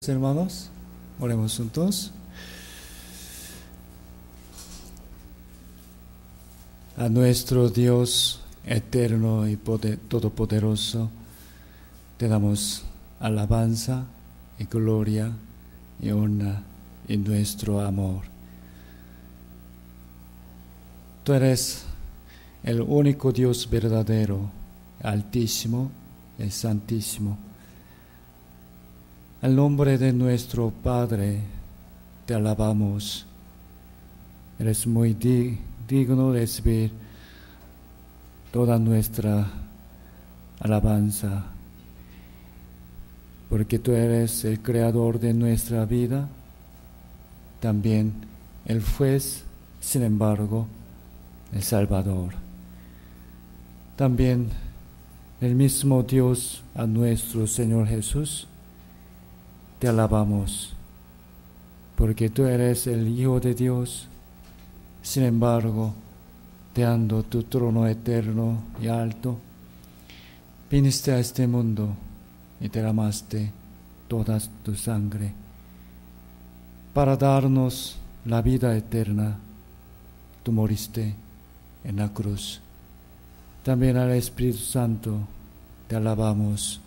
Hermanos, oremos juntos. A nuestro Dios eterno y todopoderoso, te damos alabanza y gloria y honra y nuestro amor. Tú eres el único Dios verdadero, altísimo y santísimo. Al nombre de nuestro Padre te alabamos. Eres muy digno de recibir toda nuestra alabanza, porque tú eres el creador de nuestra vida, también el juez, sin embargo, el Salvador. También el mismo Dios, a nuestro Señor Jesús, te alabamos, porque tú eres el Hijo de Dios. Sin embargo, dejando tu trono eterno y alto, viniste a este mundo y derramaste toda tu sangre para darnos la vida eterna. Tú moriste en la cruz. También al Espíritu Santo te alabamos,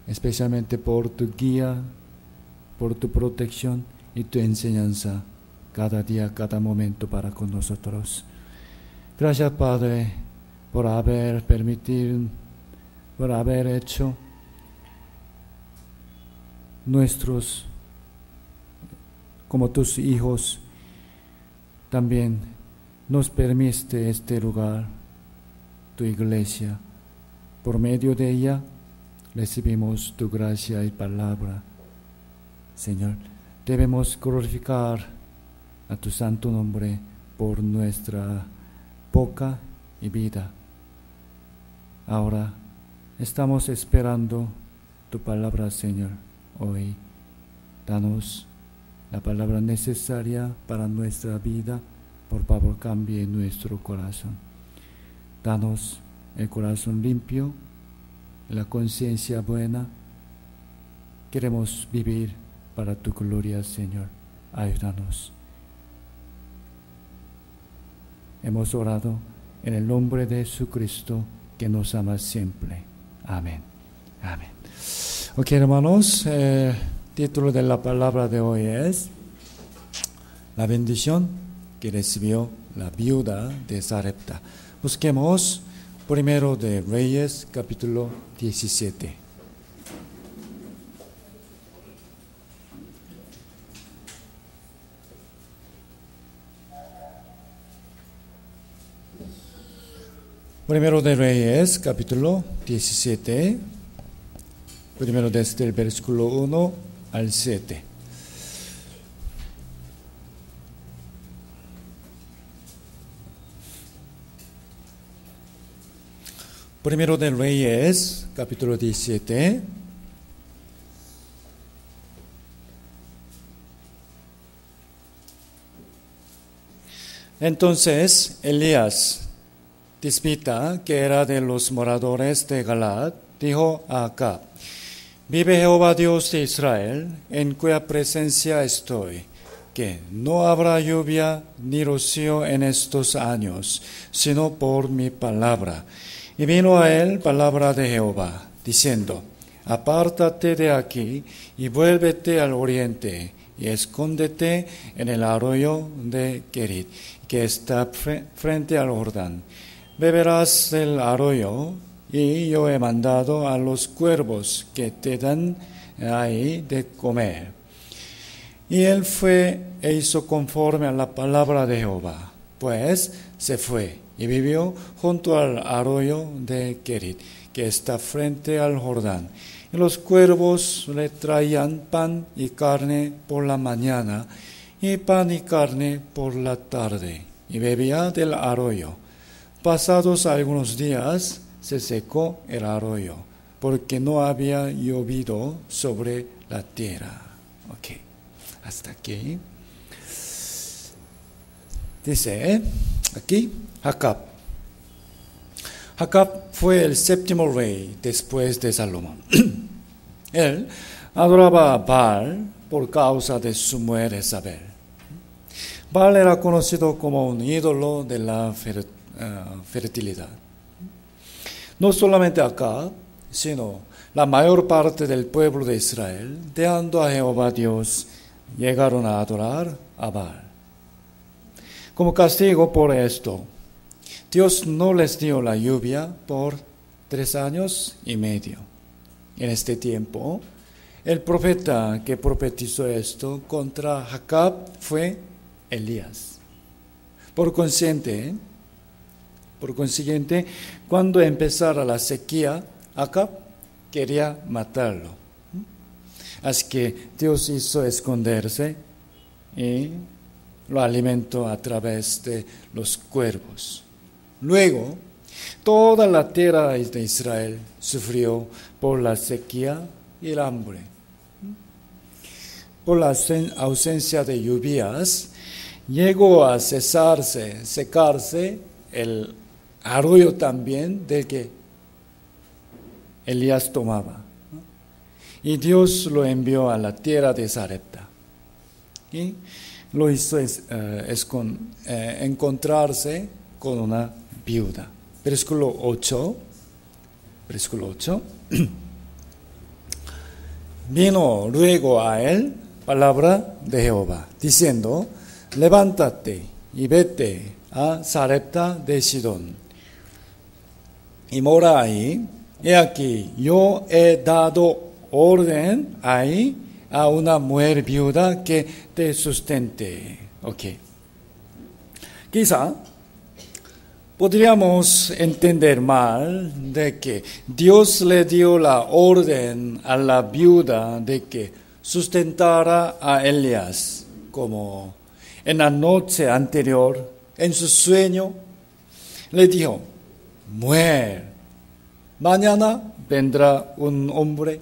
especialmente por tu guía, por tu protección y tu enseñanza cada día, cada momento para con nosotros. Gracias, Padre, por haber hecho nuestros como tus hijos. También nos permite este lugar, tu iglesia. Por medio de ella recibimos tu gracia y palabra. Señor, debemos glorificar a tu santo nombre por nuestra boca y vida. Ahora estamos esperando tu palabra, Señor. Hoy danos la palabra necesaria para nuestra vida. Por favor, cambie nuestro corazón. Danos el corazón limpio, la conciencia buena. Queremos vivir para tu gloria, Señor. Ayúdanos. Hemos orado en el nombre de Jesucristo, que nos ama siempre. Amén. Amén. Ok, hermanos, el título de la palabra de hoy es la bendición que recibió la viuda de Sarepta. Busquemos primero de Reyes, capítulo 17. Primero de Reyes, capítulo 17, primero desde el versículo 1 al 7. Primero de Reyes, capítulo 17. Entonces Elías, tisbita, que era de los moradores de Galaad, dijo a Acab: vive Jehová Dios de Israel, en cuya presencia estoy, que no habrá lluvia ni rocío en estos años, sino por mi palabra. Y vino a él palabra de Jehová, diciendo: apártate de aquí y vuélvete al oriente, y escóndete en el arroyo de Kerit, que está frente al Jordán. Beberás del arroyo, y yo he mandado a los cuervos que te dan ahí de comer. Y él fue e hizo conforme a la palabra de Jehová, pues se fue y vivió junto al arroyo de Kerit, que está frente al Jordán. Y los cuervos le traían pan y carne por la mañana, y pan y carne por la tarde, y bebía del arroyo. Pasados algunos días se secó el arroyo, porque no había llovido sobre la tierra. Ok, hasta aquí. Dice aquí Acab. Acab fue el séptimo rey después de Salomón. Él adoraba a Baal por causa de su mujer Jezabel. Baal era conocido como un ídolo de la fertilidad. No solamente Acab, sino la mayor parte del pueblo de Israel, dejando a Jehová Dios, llegaron a adorar a Baal. Como castigo por esto, Dios no les dio la lluvia por 3 años y medio. En este tiempo, el profeta que profetizó esto contra Acab fue Elías. Por consiguiente, cuando empezara la sequía, Acab quería matarlo. Así que Dios hizo esconderse y lo alimentó a través de los cuervos. Luego, toda la tierra de Israel sufrió por la sequía y el hambre. Por la ausencia de lluvias, llegó a secarse el arroyo también del que Elías tomaba. Y Dios lo envió a la tierra de Sarepta. Y lo hizo encontrarse con una viuda. Versículo 8. Vino luego a él palabra de Jehová, diciendo: levántate y vete a Sarepta de Sidón, y mora ahí. He aquí, yo he dado orden ahí a una mujer viuda que te sustente. Quizá podríamos entender mal de que Dios le dio la orden a la viuda de que sustentara a Elías, como en la noche anterior, en su sueño, le dijo: mujer, mañana vendrá un hombre,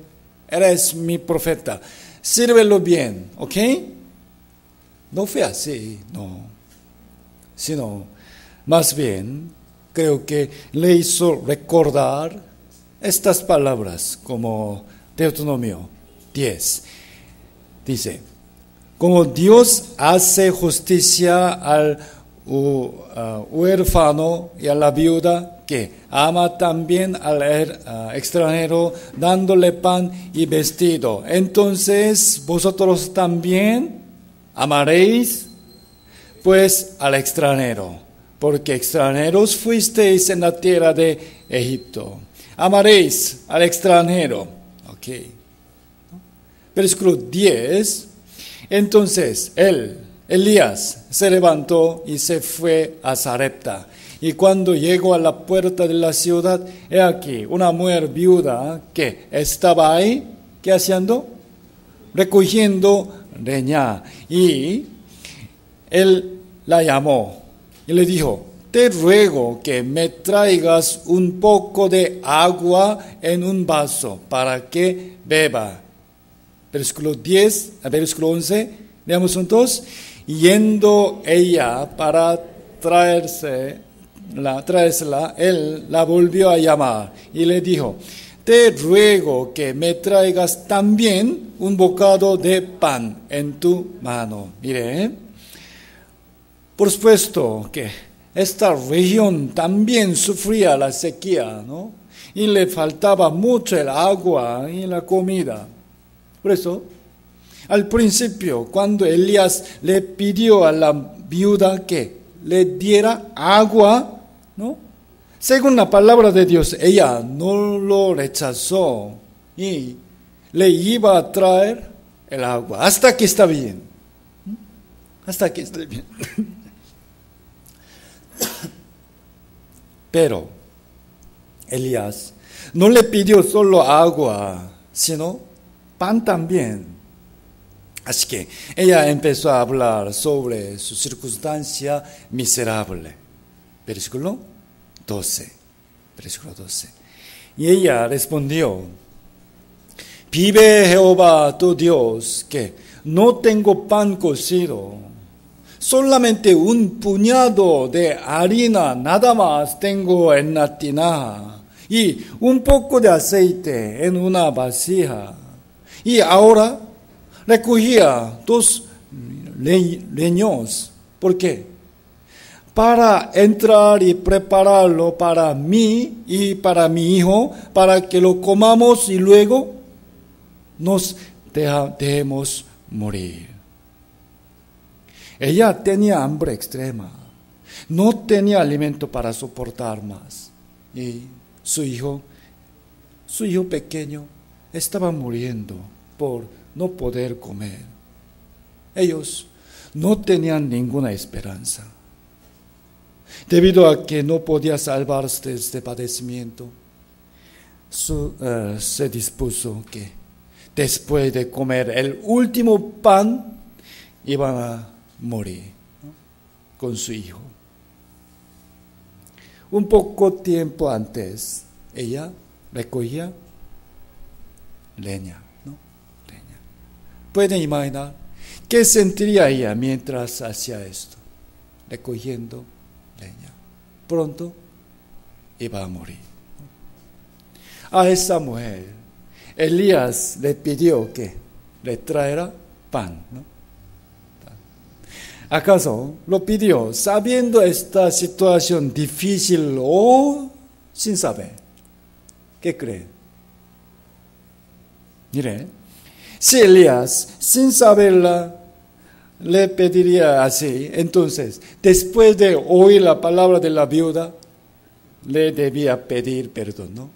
eres mi profeta, sírvelo bien, ¿ok? No fue así, no. Sino, más bien, creo que le hizo recordar estas palabras, como Deuteronomio 10. Dice: como Dios hace justicia al huérfano y a la viuda, que ama también al extranjero, dándole pan y vestido, entonces vosotros también amaréis pues al extranjero, porque extranjeros fuisteis en la tierra de Egipto. Amaréis al extranjero. Versículo 10. Entonces Elías se levantó y se fue a Sarepta. Y cuando llegó a la puerta de la ciudad, he aquí una mujer viuda que estaba ahí, ¿qué haciendo? Recogiendo leña. Y él la llamó y le dijo: te ruego que me traigas un poco de agua en un vaso para que beba. Versículo 11, leamos juntos. Yendo ella para traérsela, él la volvió a llamar y le dijo: te ruego que me traigas también un bocado de pan en tu mano. Mire, por supuesto que esta región también sufría la sequía, ¿no? Y le faltaba mucho el agua y la comida. Por eso, al principio, cuando Elías le pidió a la viuda que le diera agua, ¿no? Según la palabra de Dios, ella no lo rechazó y le iba a traer el agua. Hasta aquí está bien. Hasta aquí está bien. Pero Elías no le pidió solo agua, sino pan también. Así que ella empezó a hablar sobre su circunstancia miserable. Versículo 12. Y ella respondió: vive Jehová tu Dios, que no tengo pan cocido, solamente un puñado de harina nada más tengo en la tinaja, y un poco de aceite en una vasija. Y ahora recogía 2 leños. ¿Por qué? Para entrar y prepararlo para mí y para mi hijo, para que lo comamos y luego nos dejemos morir. Ella tenía hambre extrema, no tenía alimento para soportar más. Y su hijo pequeño estaba muriendo por no poder comer. Ellos no tenían ninguna esperanza. Debido a que no podía salvarse de este padecimiento, se dispuso que después de comer el último pan, iban a morir, ¿no?, con su hijo. Un poco tiempo antes, ella recogía leña, ¿no? Leña. ¿Pueden imaginar qué sentiría ella mientras hacía esto? Recogiendo leña. Pronto iba a morir. A esa mujer, Elías le pidió que le traera pan, ¿no? ¿Acaso lo pidió sabiendo esta situación difícil o sin saber? ¿Qué creen? Mire, si Elías sin saberla le pediría así, entonces después de oír la palabra de la viuda, le debía pedir perdón, ¿no?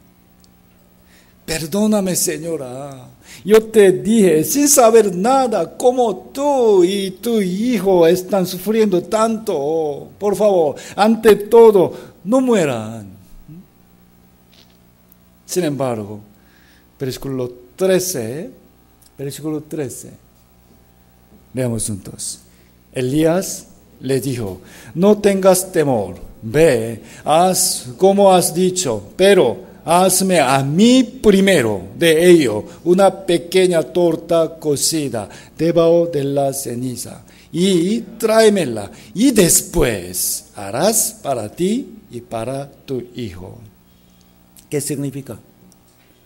Perdóname, señora, yo te dije sin saber nada cómo tú y tu hijo están sufriendo tanto. Por favor, ante todo, no mueran. Sin embargo, versículo 13, leamos juntos. Elías le dijo: no tengas temor, ve, haz como has dicho, pero hazme a mí primero de ello una pequeña torta cocida debajo de la ceniza y tráemela, y después harás para ti y para tu hijo. ¿Qué significa?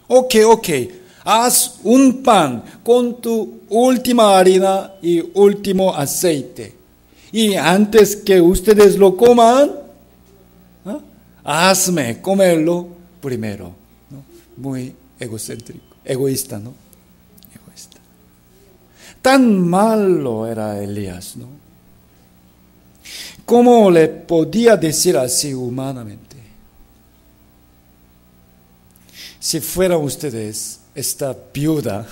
Ok, haz un pan con tu última harina y último aceite, y antes que ustedes lo coman, hazme comerlo primero, ¿no? Muy egoísta, ¿no? Egoísta. Tan malo era Elías, ¿no? ¿Cómo le podía decir así humanamente? Si fueran ustedes esta viuda,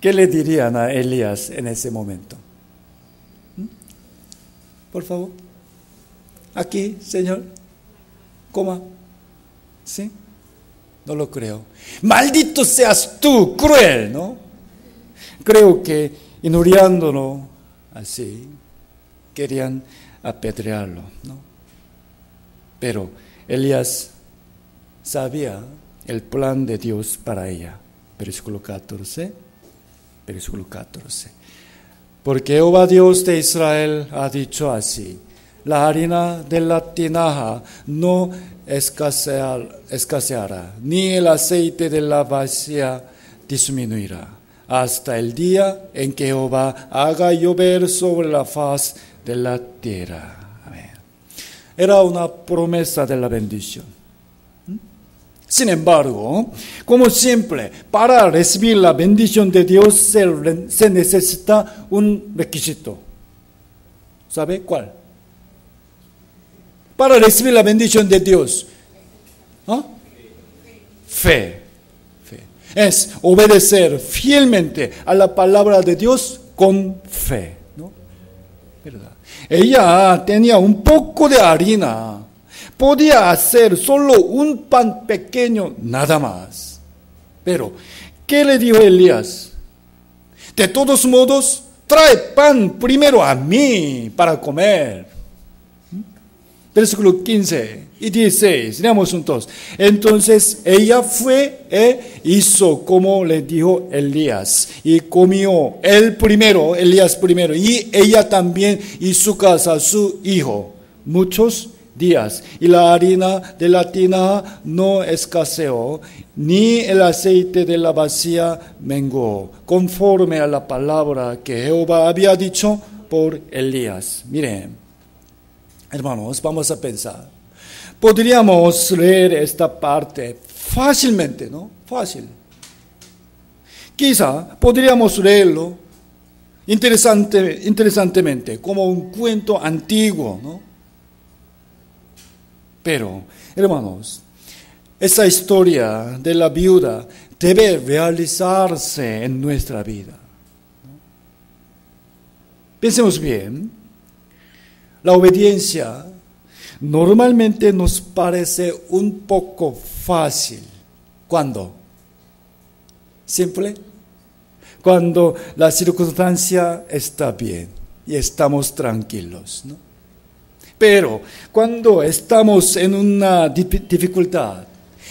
¿qué le dirían a Elías en ese momento? Por favor, aquí, Señor, coma. ¿Sí? No lo creo. Maldito seas tú, cruel, ¿no? Creo que injuriándolo así, querían apedrearlo, ¿no? Pero Elías sabía el plan de Dios para ella. Versículo 14. Porque Jehová Dios de Israel ha dicho así: la harina de la tinaja no escaseará, ni el aceite de la vasija disminuirá, hasta el día en que Jehová haga llover sobre la faz de la tierra. Amén. Era una promesa de la bendición. Sin embargo, como siempre, para recibir la bendición de Dios se necesita un requisito. ¿Sabe cuál? Para recibir la bendición de Dios. Fe. Es obedecer fielmente a la palabra de Dios con fe, ¿no? ¿Verdad? Ella tenía un poco de harina. Podía hacer solo un pan pequeño, nada más. Pero, ¿qué le dijo Elías? De todos modos, trae pan primero a mí para comer. Versículo 15 y 16, leamos juntos. Entonces ella fue e hizo como le dijo Elías, y comió Elías primero, y ella también, y su casa, su hijo. Muchos días, y la harina de la tinaja no escaseó, ni el aceite de la vasija menguó, conforme a la palabra que Jehová había dicho por Elías. Miren, hermanos, vamos a pensar. Podríamos leer esta parte fácilmente, ¿no? Fácil. Quizá podríamos leerlo interesantemente, como un cuento antiguo, ¿no? Pero, hermanos, esa historia de la viuda debe realizarse en nuestra vida, ¿no? Pensemos bien, la obediencia normalmente nos parece un poco fácil. ¿Cuándo? Simple. Cuando la circunstancia está bien y estamos tranquilos, ¿no? Pero cuando estamos en una dificultad,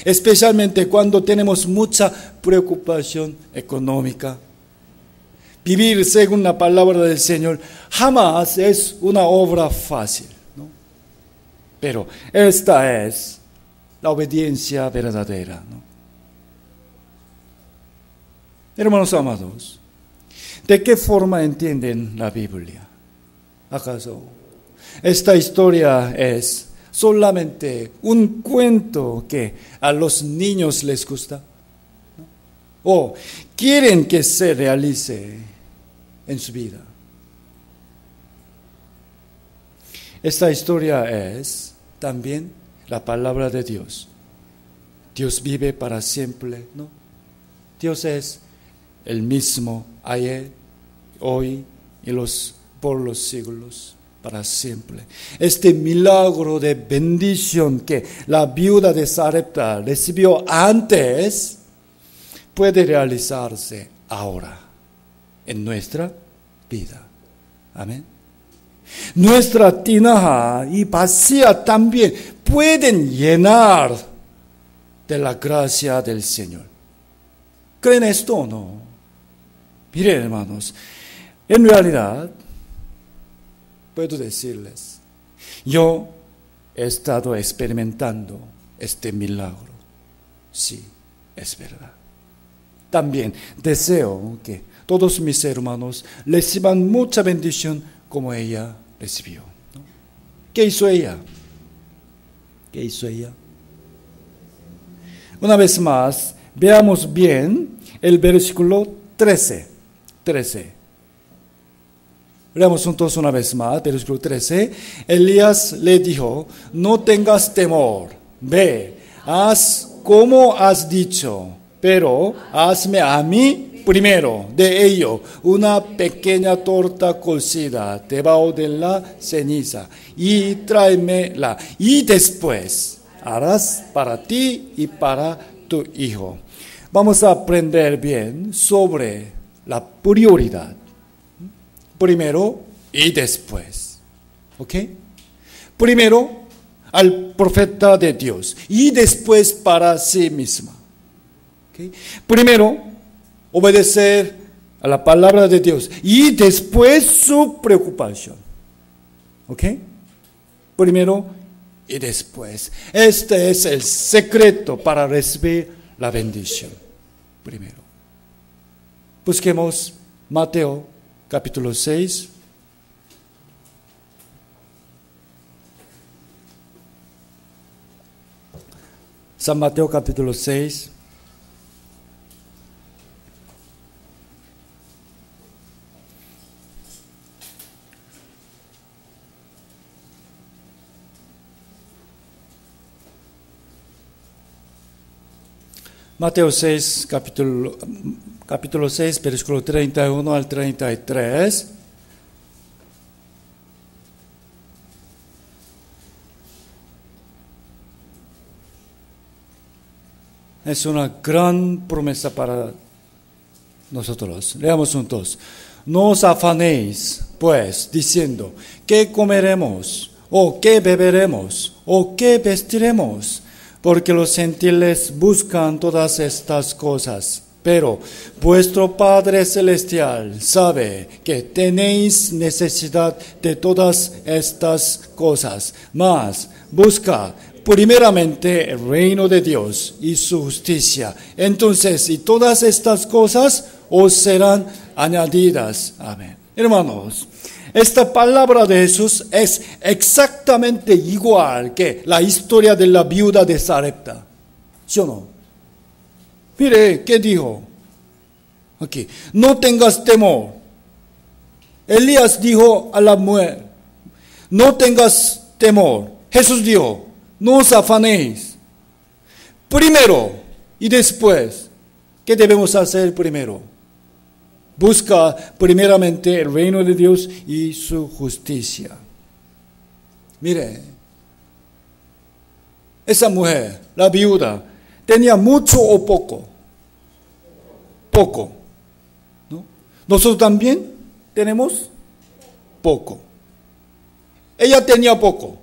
especialmente cuando tenemos mucha preocupación económica, vivir según la palabra del Señor jamás es una obra fácil, ¿no? Pero esta es la obediencia verdadera, ¿no? Hermanos amados, ¿de qué forma entienden la Biblia? ¿Acaso esta historia es solamente un cuento que a los niños les gusta? ¿O quieren que se realice en su vida? Esta historia es también la palabra de Dios. Dios vive para siempre, ¿no? Dios es el mismo ayer, hoy y por los siglos, para siempre. Este milagro de bendición que la viuda de Sarepta recibió antes puede realizarse ahora en nuestra vida. Amén. Nuestra tinaja y vasija también pueden llenar de la gracia del Señor. ¿Creen esto o no? Miren, hermanos, en realidad, puedo decirles, yo he estado experimentando este milagro. Sí, es verdad. También deseo que todos mis hermanos reciban mucha bendición como ella recibió, ¿no? ¿Qué hizo ella? ¿Qué hizo ella? Una vez más, veamos bien el versículo 13. Leamos juntos una vez más, versículo 13. Elías le dijo, no tengas temor, ve, haz como has dicho, pero hazme a mí primero de ello una pequeña torta cocida debajo de la ceniza y tráemela, y después harás para ti y para tu hijo. Vamos a aprender bien sobre la prioridad. Primero y después. ¿Ok? Primero al profeta de Dios y después para sí misma. ¿Ok? Primero obedecer a la palabra de Dios y después su preocupación. ¿Ok? Primero y después. Este es el secreto para recibir la bendición. Primero. Busquemos Mateo capítulo 6. San Mateo capítulo 6. Mateo 6, capítulo 6, versículo 31 al 33. Es una gran promesa para nosotros. Leamos juntos. No os afanéis, pues, diciendo, ¿qué comeremos? ¿O qué beberemos? ¿O qué vestiremos? Porque los gentiles buscan todas estas cosas. Pero vuestro Padre Celestial sabe que tenéis necesidad de todas estas cosas, mas busca primeramente el reino de Dios y su justicia. Entonces, y todas estas cosas os serán añadidas. Amén. Hermanos, esta palabra de Jesús es exactamente igual que la historia de la viuda de Sarepta. ¿Sí o no? Mire, ¿qué dijo? Aquí, no tengas temor. Elías dijo a la mujer, no tengas temor. Jesús dijo, no os afanéis. Primero y después, ¿qué debemos hacer primero? Busca primeramente el reino de Dios y su justicia. Mire, esa mujer, la viuda, ¿tenía mucho o poco? Poco. ¿No? Nosotros también tenemos poco. Ella tenía poco.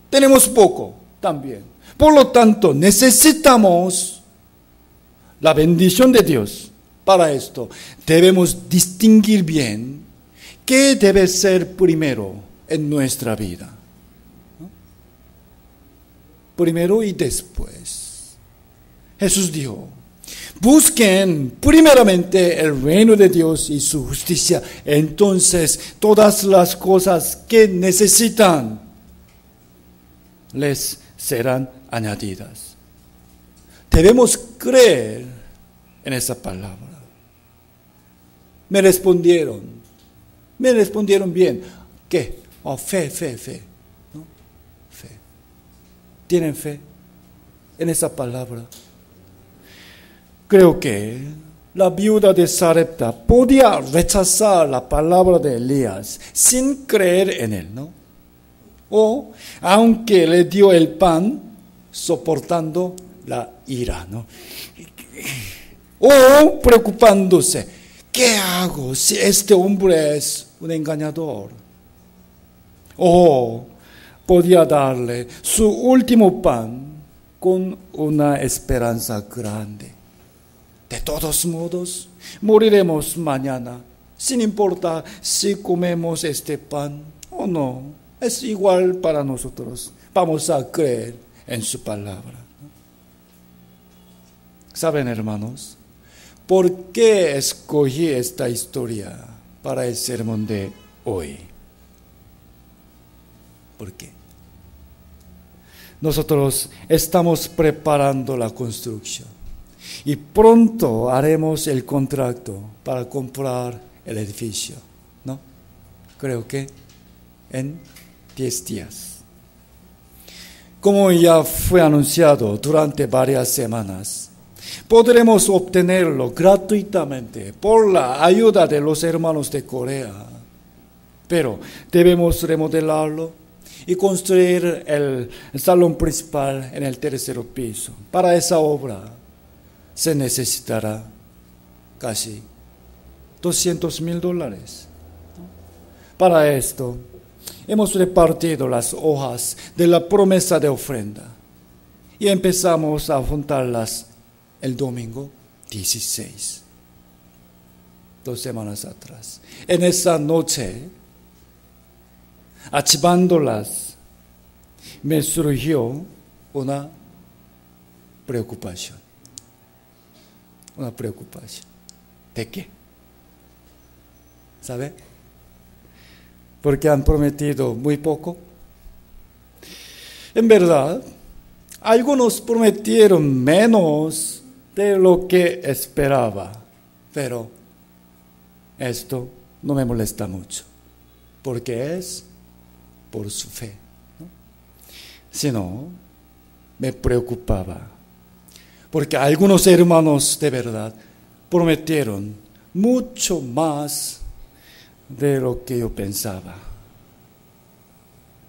Tenemos poco también. Por lo tanto, necesitamos la bendición de Dios para esto. Debemos distinguir bien qué debe ser primero en nuestra vida. ¿No? Primero y después. Jesús dijo, busquen primeramente el reino de Dios y su justicia. Entonces todas las cosas que necesitan les serán añadidas. Debemos creer en esa palabra. Me respondieron bien. ¿Qué? Oh, fe. ¿No? Fe. ¿Tienen fe en esa palabra? Creo que la viuda de Sarepta podía rechazar la palabra de Elías sin creer en él, ¿no? O, aunque le dio el pan, soportando la ira, ¿no? O preocupándose, ¿qué hago si este hombre es un engañador? O podía darle su último pan con una esperanza grande. De todos modos, moriremos mañana, sin importar si comemos este pan o no. Es igual para nosotros. Vamos a creer en su palabra. ¿Saben, hermanos? ¿Por qué escogí esta historia para el sermón de hoy? ¿Por qué? Nosotros estamos preparando la construcción. Y pronto haremos el contrato para comprar el edificio, ¿no? Creo que en 10 días. Como ya fue anunciado durante varias semanas, podremos obtenerlo gratuitamente por la ayuda de los hermanos de Corea. Pero debemos remodelarlo y construir el salón principal en el tercer piso. Para esa obra se necesitará casi $200,000. Para esto, hemos repartido las hojas de la promesa de ofrenda y empezamos a juntarlas el domingo 16, 2 semanas atrás. En esa noche, archivándolas, me surgió una preocupación. ¿De qué? ¿Sabe? Porque han prometido muy poco. En verdad, algunos prometieron menos de lo que esperaba, pero esto no me molesta mucho, porque es por su fe, ¿no? Si no, me preocupaba, porque algunos hermanos de verdad prometieron mucho más de lo que yo pensaba.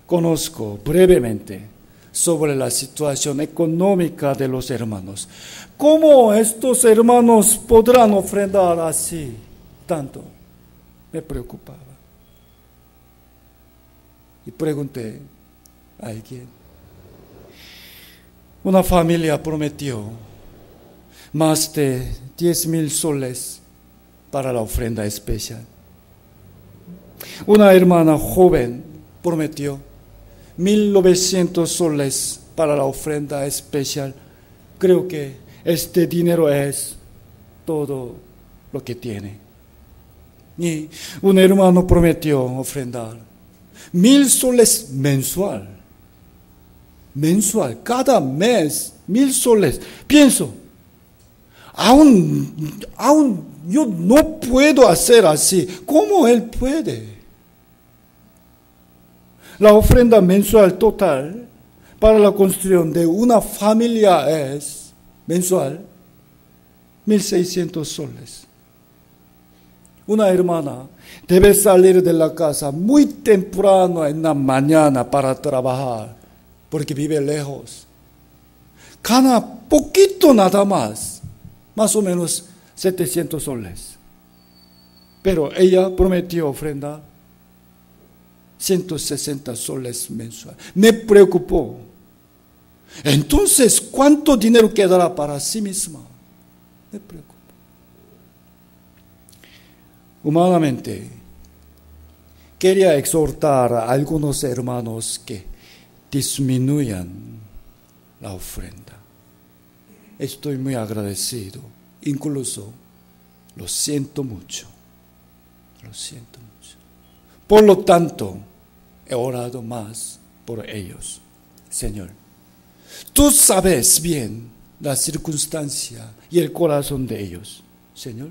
Conozco brevemente sobre la situación económica de los hermanos. ¿Cómo estos hermanos podrán ofrendar así tanto? Me preocupaba. Y pregunté a alguien. Una familia prometió más de 10,000 soles para la ofrenda especial. Una hermana joven prometió 1,900 soles para la ofrenda especial. Creo que este dinero es todo lo que tiene. Y un hermano prometió ofrendar 1,000 soles mensual, cada mes, 1,000 soles. Pienso, aún yo no puedo hacer así. ¿Cómo él puede? La ofrenda mensual total para la construcción de una familia es mensual 1,600 soles. Una hermana debe salir de la casa muy temprano en la mañana para trabajar, porque vive lejos. Gana poquito nada más o menos 700 soles. Pero ella prometió ofrenda 160 soles mensual. Me preocupó. Entonces, ¿cuánto dinero quedará para sí misma? Me preocupó. Humanamente, quería exhortar a algunos hermanos que disminuyan la ofrenda. Estoy muy agradecido. Incluso lo siento mucho. Por lo tanto, he orado más por ellos. Señor, tú sabes bien la circunstancia y el corazón de ellos. Señor,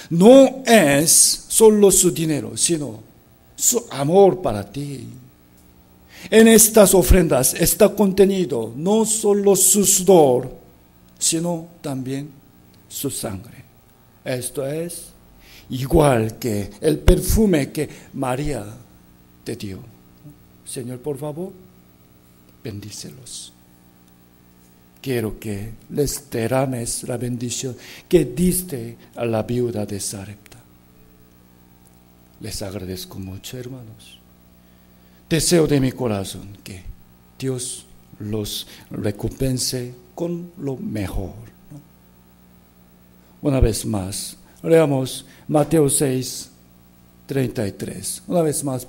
no es solo su dinero, sino su amor para ti. En estas ofrendas está contenido no solo su sudor, sino también su sangre. Esto es igual que el perfume que María te dio. Señor, por favor, bendícelos. Quiero que les derrames la bendición que diste a la viuda de Sarepta. Les agradezco mucho, hermanos. Deseo de mi corazón que Dios los recompense con lo mejor, ¿no? Una vez más, leamos Mateo 6:33. Una vez más,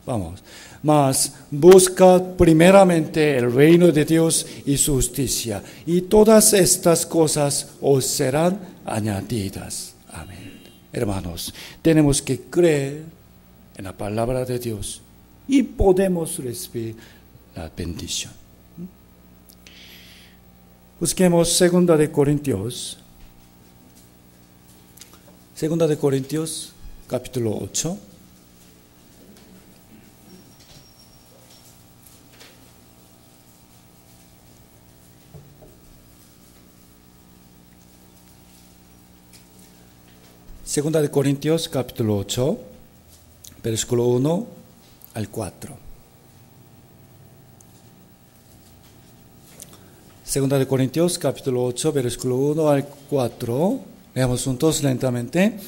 vamos. Mas buscad primeramente el reino de Dios y su justicia, y todas estas cosas os serán añadidas. Amén. Hermanos, tenemos que creer en la palabra de Dios y podemos recibir la bendición. Busquemos 2 de Corintios. 2 de Corintios, capítulo 8. Segunda de Corintios, capítulo 8, versículo 1 al 4. Segunda de Corintios, capítulo 8, versículo 1 al 4. Veamos juntos lentamente.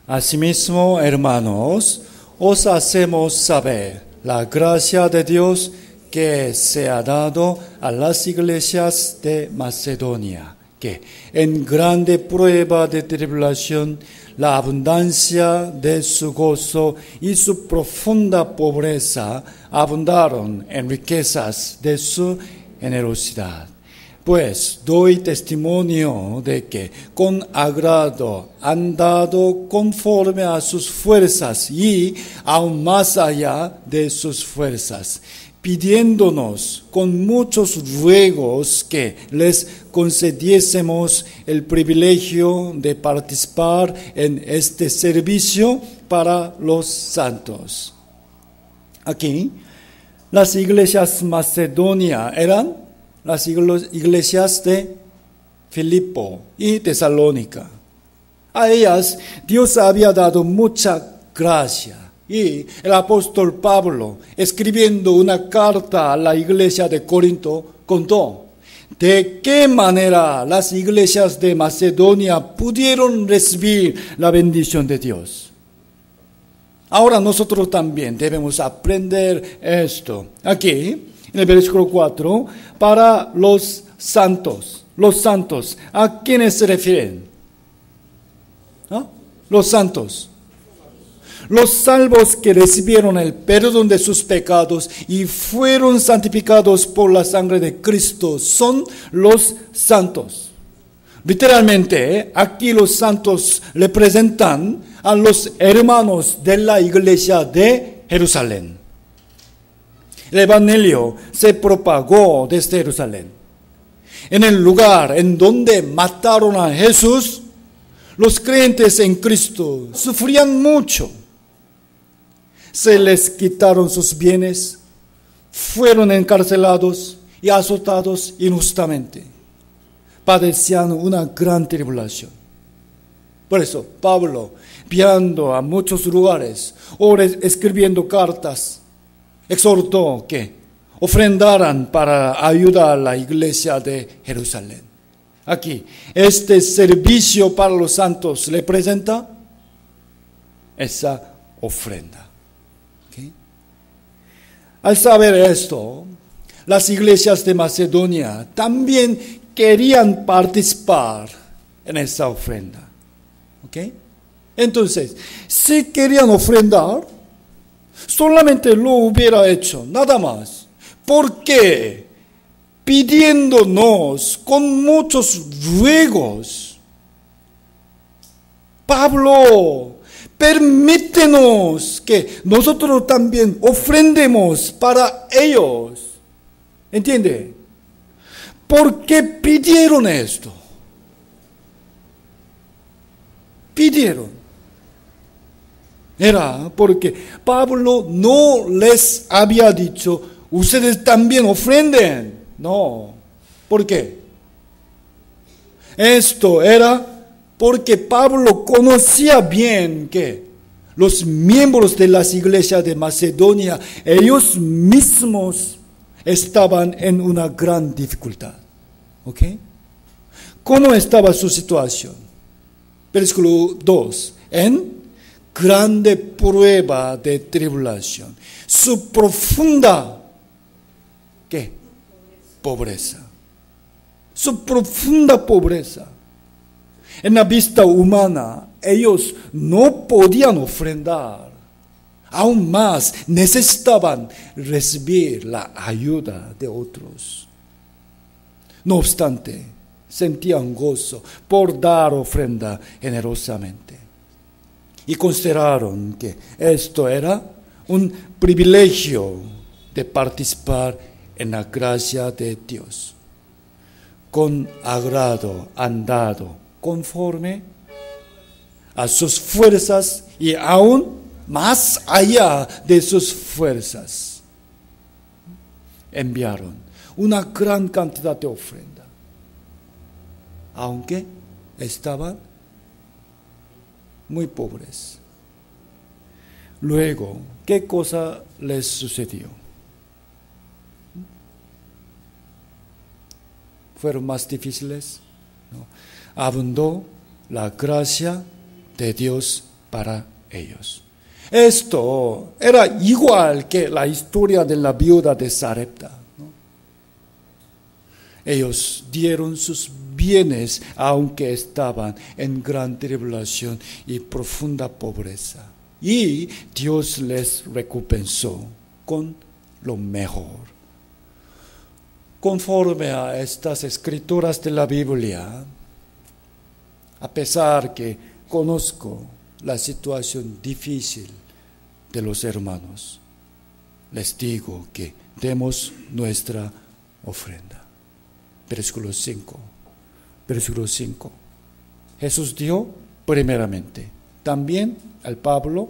Asimismo, hermanos, os hacemos saber la gracia de Dios que se ha dado a las iglesias de Macedonia, que en grande prueba de tribulación, la abundancia de su gozo y su profunda pobreza abundaron en riquezas de su generosidad. Pues doy testimonio de que con agrado han dado conforme a sus fuerzas y aún más allá de sus fuerzas, pidiéndonos con muchos ruegos que les concediésemos el privilegio de participar en este servicio para los santos. Aquí, las iglesias Macedonia eran las iglesias de Filipo y Tesalónica. A ellas Dios había dado mucha gracia. Y el apóstol Pablo, escribiendo una carta a la iglesia de Corinto, contó de qué manera las iglesias de Macedonia pudieron recibir la bendición de Dios. Ahora nosotros también debemos aprender esto. Aquí, en el versículo 4, para los santos. los santos, ¿a quiénes se refieren? ¿Ah? Los santos. Los salvos que recibieron el perdón de sus pecados y fueron santificados por la sangre de Cristo son los santos. Literalmente, aquí los santos representan a los hermanos de la iglesia de Jerusalén. El evangelio se propagó desde Jerusalén. En el lugar en donde mataron a Jesús, los creyentes en Cristo sufrían mucho. Se les quitaron sus bienes, fueron encarcelados y azotados injustamente. Padecían una gran tribulación. Por eso, Pablo, viajando a muchos lugares o escribiendo cartas, exhortó que ofrendaran para ayudar a la iglesia de Jerusalén. Aquí, este servicio para los santos representa esa ofrenda. ¿Okay? Al saber esto, las iglesias de Macedonia también querían participar en esa ofrenda. ¿Okay? Entonces, si querían ofrendar, solamente lo hubiera hecho, nada más. ¿Por qué? Pidiéndonos con muchos ruegos: Pablo, permítenos que nosotros también ofrendemos para ellos. ¿Entiende? ¿Por qué pidieron esto? Pidieron. Era porque Pablo no les había dicho: ustedes también ofrenden. No. ¿Por qué? Esto era porque Pablo conocía bien que los miembros de las iglesias de Macedonia, ellos mismos estaban en una gran dificultad. ¿Ok? ¿Cómo estaba su situación? Versículo 2. En grande prueba de tribulación. Su profunda, ¿qué? Pobreza. Su profunda pobreza. En la vista humana, ellos no podían ofrendar. Aún más, necesitaban recibir la ayuda de otros. No obstante, sentían gozo por dar ofrenda generosamente. Y consideraron que esto era un privilegio de participar en la gracia de Dios. Con agrado han dado conforme a sus fuerzas y aún más allá de sus fuerzas. Enviaron una gran cantidad de ofrenda, aunque estaban muy pobres. Luego, ¿qué cosa les sucedió? ¿Fueron más difíciles? No. Abundó la gracia de Dios para ellos. Esto era igual que la historia de la viuda de Sarepta, ¿no? Ellos dieron sus bienes aunque estaban en gran tribulación y profunda pobreza. Y Dios les recompensó con lo mejor. Conforme a estas escrituras de la Biblia, a pesar que conozco la situación difícil de los hermanos, les digo que demos nuestra ofrenda. Versículo 5. Versículo 5. Jesús dio primeramente. También al Pablo,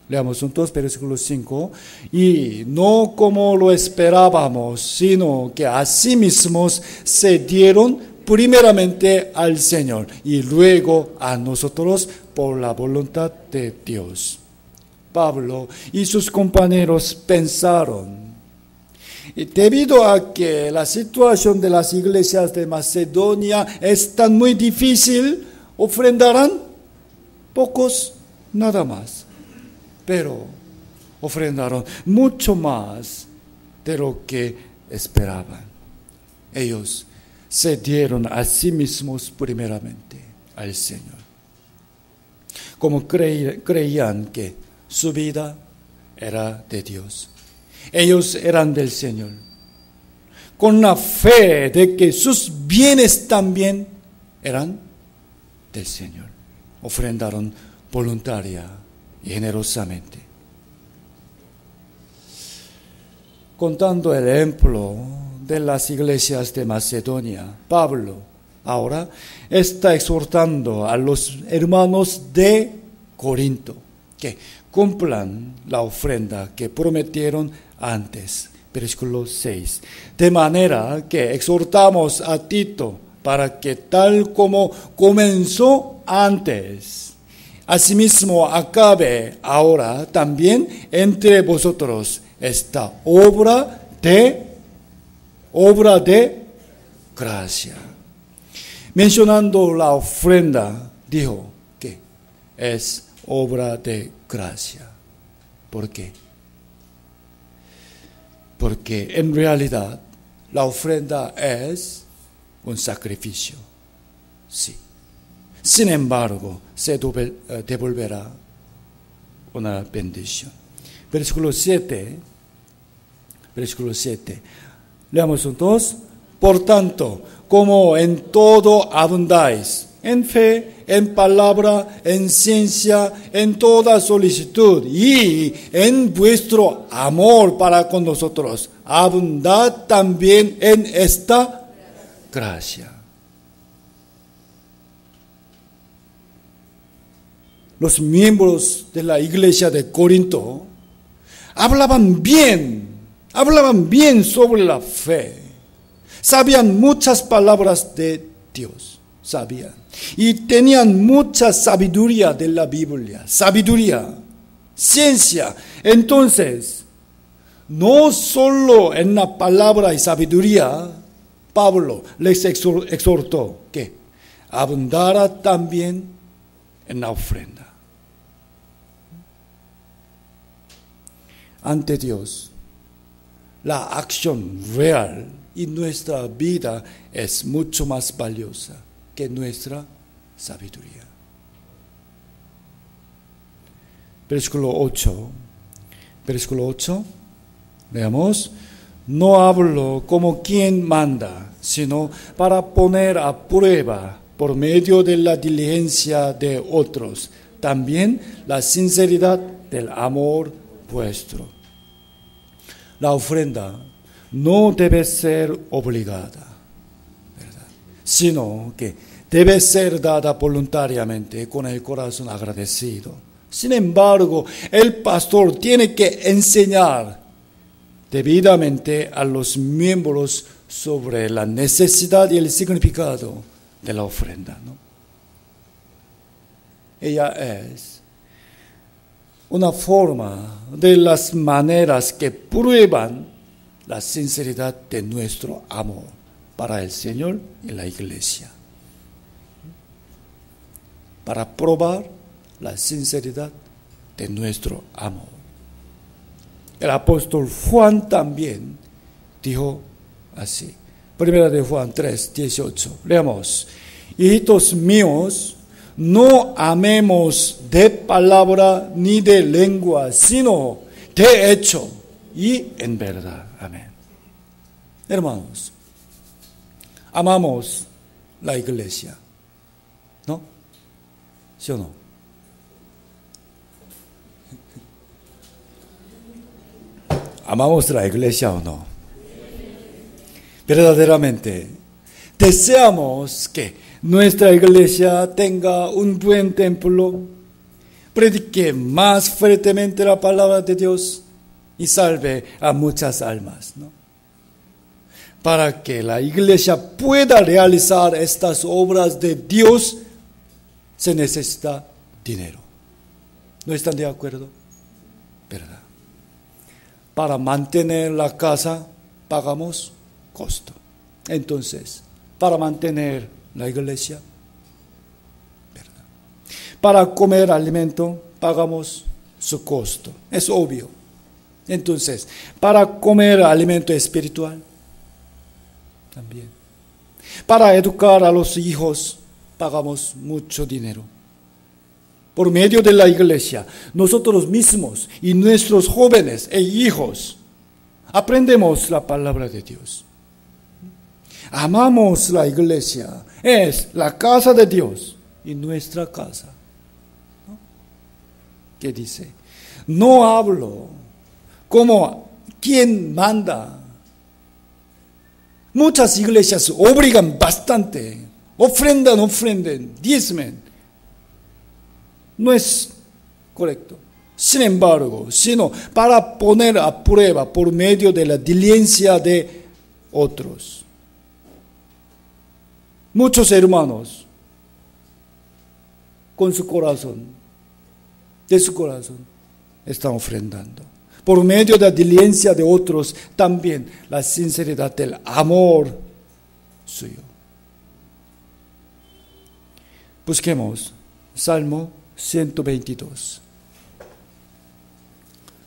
leamos juntos versículo 5. Y no como lo esperábamos, sino que asimismo se dieron primeramente al Señor y luego a nosotros por la voluntad de Dios. Pablo y sus compañeros pensaron: y debido a que la situación de las iglesias de Macedonia es tan muy difícil, ofrendarán pocos nada más. Pero ofrendaron mucho más de lo que esperaban. Ellos se dieron a sí mismos primeramente al Señor. Como creían que su vida era de Dios. Ellos eran del Señor. Con la fe de que sus bienes también eran del Señor. Ofrendaron voluntaria y generosamente. Contando el ejemplo de las iglesias de Macedonia, Pablo ahora está exhortando a los hermanos de Corinto que cumplan la ofrenda que prometieron antes. Versículo 6. De manera que exhortamos a Tito para que tal como comenzó antes, asimismo acabe ahora también entre vosotros esta obra de gracia. Mencionando la ofrenda, dijo que es obra de gracia. ¿Por qué? Porque en realidad la ofrenda es un sacrificio. Sí. Sin embargo, se devolverá una bendición. Versículo 7. Leamos juntos. Por tanto, como en todo abundáis, en fe, en palabra, en ciencia, en toda solicitud y en vuestro amor para con nosotros, abundad también en esta gracia. Los miembros de la iglesia de Corinto hablaban bien sobre la fe. Sabían muchas palabras de Dios, y tenían mucha sabiduría de la Biblia, ciencia. Entonces, no solo en la palabra y sabiduría, Pablo les exhortó que abundara también en la ofrenda. Ante Dios, la acción real y nuestra vida es mucho más valiosa que nuestra sabiduría. Versículo 8. Veamos. No hablo como quien manda, sino para poner a prueba por medio de la diligencia de otros, también la sinceridad del amor vuestro. La ofrenda no debe ser obligada, ¿verdad? Sino que debe ser dada voluntariamente con el corazón agradecido. Sin embargo, el pastor tiene que enseñar debidamente a los miembros sobre la necesidad y el significado de la ofrenda, ¿no? Ella es una forma de las maneras que prueban la sinceridad de nuestro amor para el Señor y la iglesia. Para probar la sinceridad de nuestro amor. El apóstol Juan también dijo así. Primera de Juan 3:18. Leamos. Hijitos míos, no amemos de palabra ni de lengua, sino de hecho y en verdad. Amén. Hermanos, amamos la iglesia, ¿no? ¿Sí o no? ¿Amamos la iglesia o no? Verdaderamente, deseamos que nuestra iglesia tenga un buen templo, predique más fuertemente la palabra de Dios y salve a muchas almas, ¿no? Para que la iglesia pueda realizar estas obras de Dios, se necesita dinero. ¿No están de acuerdo? ¿Verdad? Para mantener la casa pagamos costo. Entonces, para mantener la iglesia, ¿verdad? Para comer alimento pagamos su costo. Es obvio. Entonces, para comer alimento espiritual, también. Para educar a los hijos pagamos mucho dinero. Por medio de la iglesia, nosotros mismos y nuestros jóvenes e hijos aprendemos la palabra de Dios. Amamos la iglesia, es la casa de Dios y nuestra casa. ¿Qué dice? No hablo como quien manda. Muchas iglesias obligan bastante, ofrendan, diezmen. No es correcto. Sin embargo, sino para poner a prueba por medio de la diligencia de otros. Muchos hermanos, con su corazón, de su corazón, están ofrendando. Por medio de la diligencia de otros, también la sinceridad del amor suyo. Busquemos Salmo 122.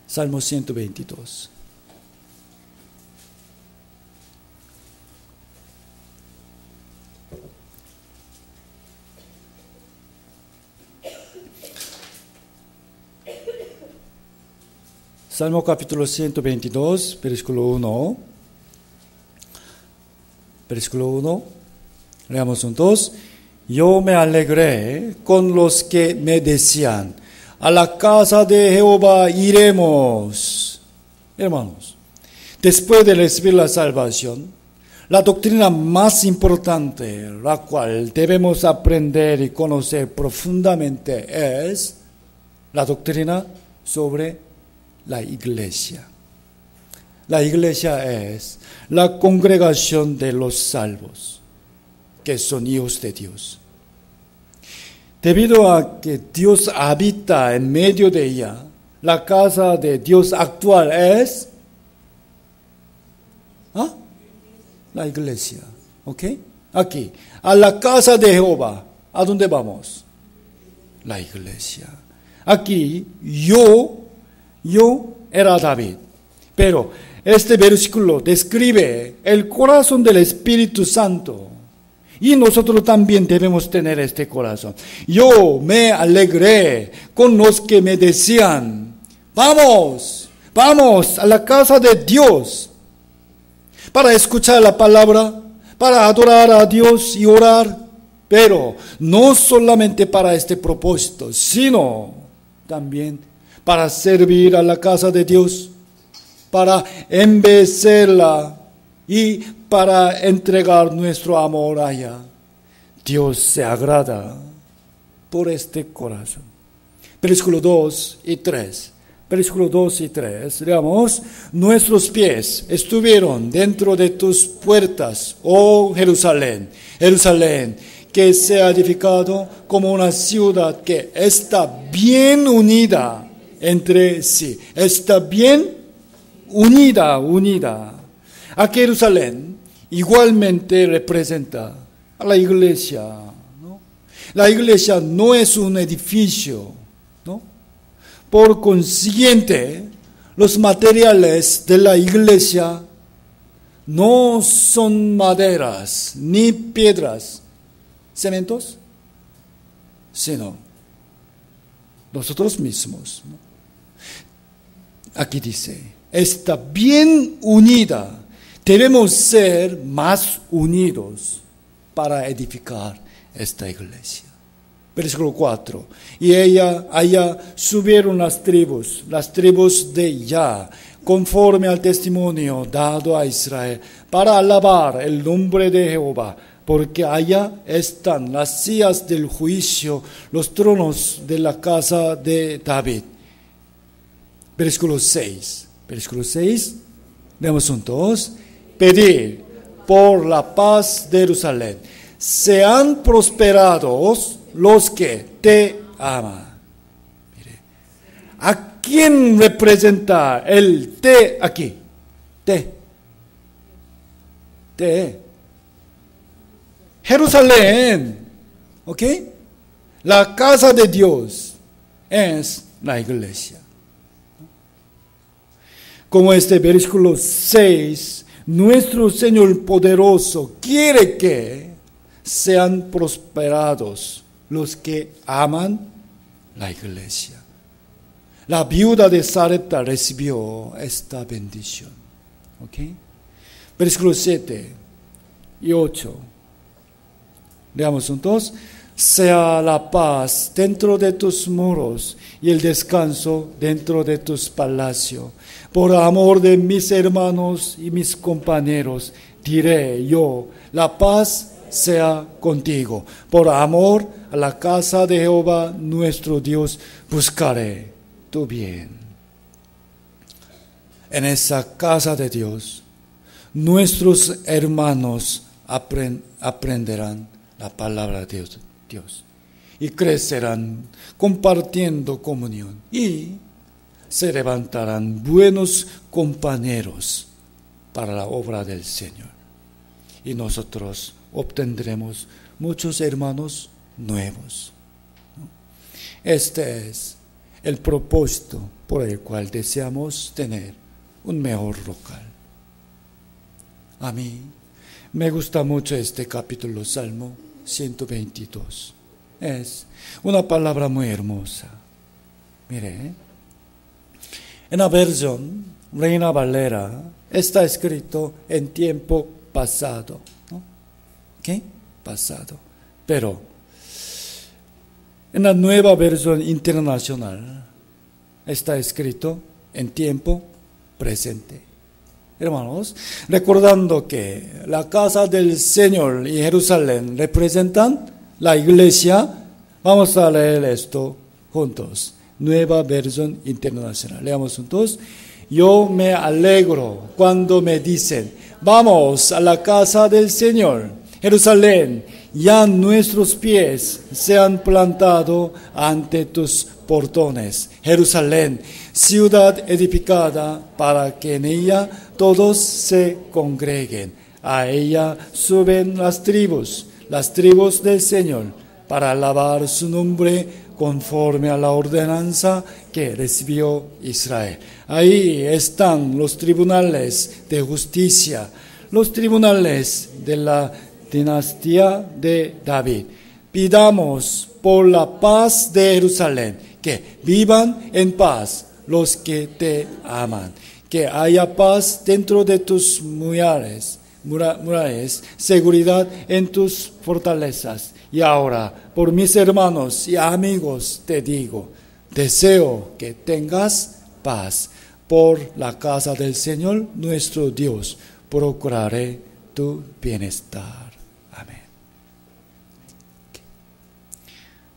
Salmo 122. Salmo capítulo 122, versículo 1. Versículo 1. Leamos juntos. Yo me alegré con los que me decían, a la casa de Jehová iremos. Hermanos, después de recibir la salvación, la doctrina más importante, la cual debemos aprender y conocer profundamente, es la doctrina sobre la iglesia. La iglesia es la congregación de los salvos, que son hijos de Dios. Debido a que Dios habita en medio de ella, la casa de Dios actual es la iglesia. ¿Ok? Aquí, a la casa de Jehová. ¿A dónde vamos? La iglesia. Aquí, yo era David. Pero este versículo describe el corazón del Espíritu Santo. Y nosotros también debemos tener este corazón. Yo me alegré con los que me decían, vamos a la casa de Dios para escuchar la palabra, para adorar a Dios y orar, pero no solamente para este propósito, sino también para servir a la casa de Dios, para embellecerla y para entregar nuestro amor allá. Dios se agrada por este corazón. Versículo 2 y 3. Versículo 2 y 3. Leamos. Nuestros pies estuvieron dentro de tus puertas, oh Jerusalén. Jerusalén, que se ha edificado como una ciudad que está bien unida entre sí. Está bien unida. A Jerusalén igualmente representa a la iglesia, ¿no? La iglesia no es un edificio, ¿no? Por consiguiente, los materiales de la iglesia no son maderas ni piedras, cementos, sino nosotros mismos, ¿no? Aquí dice, está bien unida. Debemos ser más unidos para edificar esta iglesia. Versículo 4. Y allá subieron las tribus de Yah, conforme al testimonio dado a Israel, para alabar el nombre de Jehová, porque allá están las sillas del juicio, los tronos de la casa de David. Versículo 6. Versículo 6. Leemos juntos. Pedir por la paz de Jerusalén. Sean prosperados los que te aman. Mire, ¿a quién representa el te aquí? Te. Jerusalén. ¿Ok? La casa de Dios es la iglesia. Como este versículo 6 Nuestro Señor poderoso quiere que sean prosperados los que aman la iglesia. La viuda de Sarepta recibió esta bendición. ¿Ok? Versículos 7 y 8. Leamos juntos. Sea la paz dentro de tus muros y el descanso dentro de tus palacios. Por amor de mis hermanos y mis compañeros, diré yo, la paz sea contigo. Por amor a la casa de Jehová nuestro Dios, buscaré tu bien. En esa casa de Dios, nuestros hermanos aprenderán la palabra de Dios y crecerán compartiendo comunión y se levantarán buenos compañeros para la obra del Señor. Y nosotros obtendremos muchos hermanos nuevos. Este es el propósito por el cual deseamos tener un mejor local. A mí me gusta mucho este capítulo, Salmo 122. Es una palabra muy hermosa. Mire, en la versión Reina Valera está escrito en tiempo pasado. ¿No? ¿Qué? Pasado. Pero en la nueva versión internacional está escrito en tiempo presente. Hermanos, recordando que la casa del Señor y Jerusalén representan la iglesia, vamos a leer esto juntos. Nueva versión internacional. Leamos juntos. Yo me alegro cuando me dicen, vamos a la casa del Señor, Jerusalén, ya nuestros pies se han plantado ante tus portones. Jerusalén, ciudad edificada para que en ella todos se congreguen. A ella suben las tribus del Señor, para alabar su nombre conforme a la ordenanza que recibió Israel. Ahí están los tribunales de justicia, los tribunales de la dinastía de David. Pidamos por la paz de Jerusalén, que vivan en paz los que te aman, que haya paz dentro de tus murallas, seguridad en tus fortalezas. Y ahora, por mis hermanos y amigos te digo, deseo que tengas paz. Por la casa del Señor nuestro Dios, procuraré tu bienestar. Amén.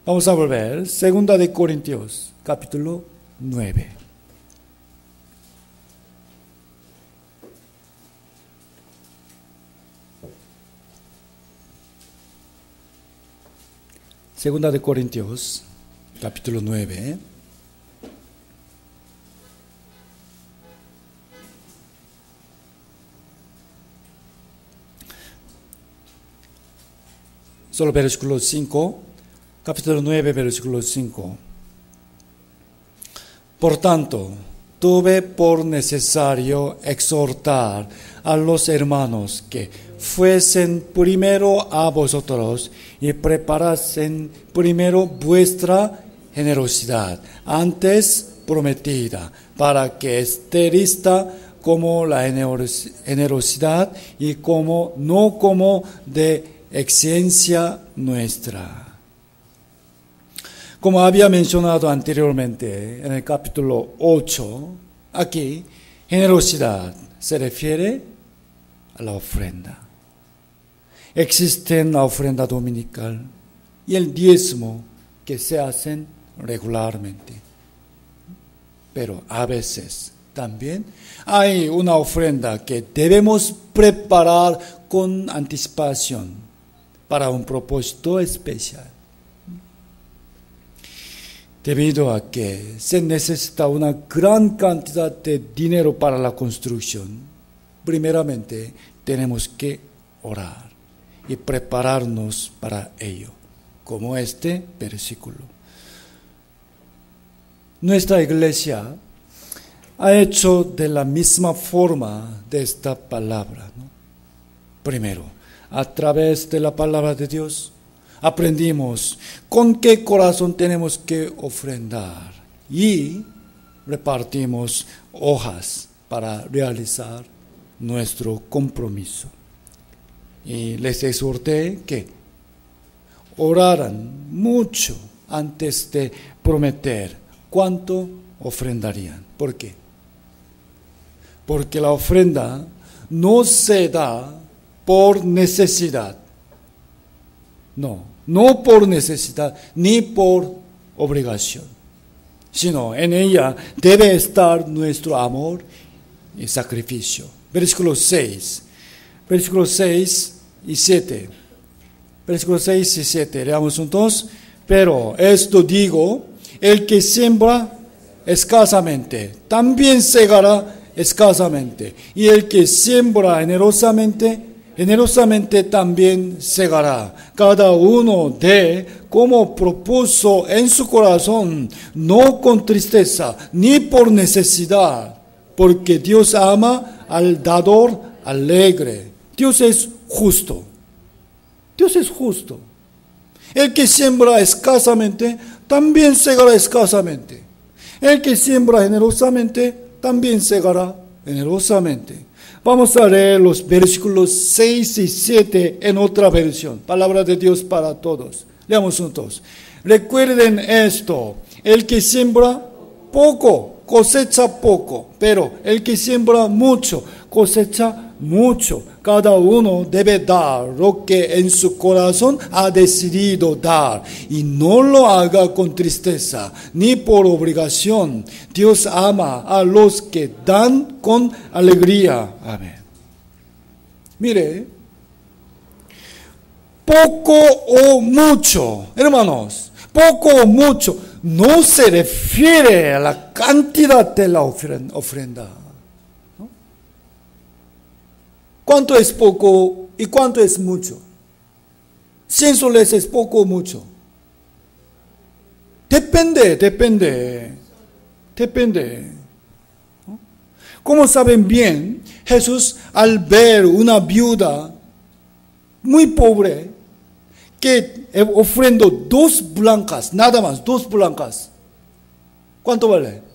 Vamos a volver, 2 de Corintios, capítulo 9. Segunda de Corintios, capítulo 9. Solo versículo 5, capítulo 9, versículo 5. Por tanto, tuve por necesario exhortar a los hermanos que fuesen primero a vosotros y preparasen primero vuestra generosidad, antes prometida, para que esté lista como la generosidad y como no como de exigencia nuestra. Como había mencionado anteriormente en el capítulo 8, aquí generosidad se refiere a la ofrenda. Existen la ofrenda dominical y el diezmo que se hacen regularmente. Pero a veces también hay una ofrenda que debemos preparar con anticipación para un propósito especial. Debido a que se necesita una gran cantidad de dinero para la construcción, primeramente tenemos que orar y prepararnos para ello, como este versículo. Nuestra iglesia ha hecho de la misma forma de esta palabra, ¿no? Primero, a través de la palabra de Dios, aprendimos con qué corazón tenemos que ofrendar y repartimos hojas para realizar nuestro compromiso. Y les exhorté que oraran mucho antes de prometer cuánto ofrendarían. ¿Por qué? Porque la ofrenda no se da por necesidad. No por necesidad ni por obligación, sino en ella debe estar nuestro amor y sacrificio. Versículos 6 y 7. Versículos 6 y 7. Leamos juntos. Pero esto digo, el que siembra escasamente, también segará escasamente. Y el que siembra generosamente también segará. Cada uno dé como propuso en su corazón, no con tristeza, ni por necesidad, porque Dios ama al dador alegre. Dios es justo. Dios es justo. El que siembra escasamente, también segará escasamente. El que siembra generosamente, también segará generosamente. Vamos a leer los versículos 6 y 7 en otra versión. Palabra de Dios para todos. Leamos juntos. Recuerden esto. El que siembra poco, cosecha poco. Pero el que siembra mucho, cosecha mucho. Cada uno debe dar lo que en su corazón ha decidido dar. Y no lo haga con tristeza, ni por obligación. Dios ama a los que dan con alegría. Amén. Mire, poco o mucho, hermanos, poco o mucho, no se refiere a la cantidad de la ofrenda. ¿Cuánto es poco y cuánto es mucho? 100 soles es poco o mucho. Depende. ¿No? Como saben bien, Jesús al ver una viuda muy pobre que ofrendó 2 blancas, nada más, 2 blancas. ¿Cuánto vale?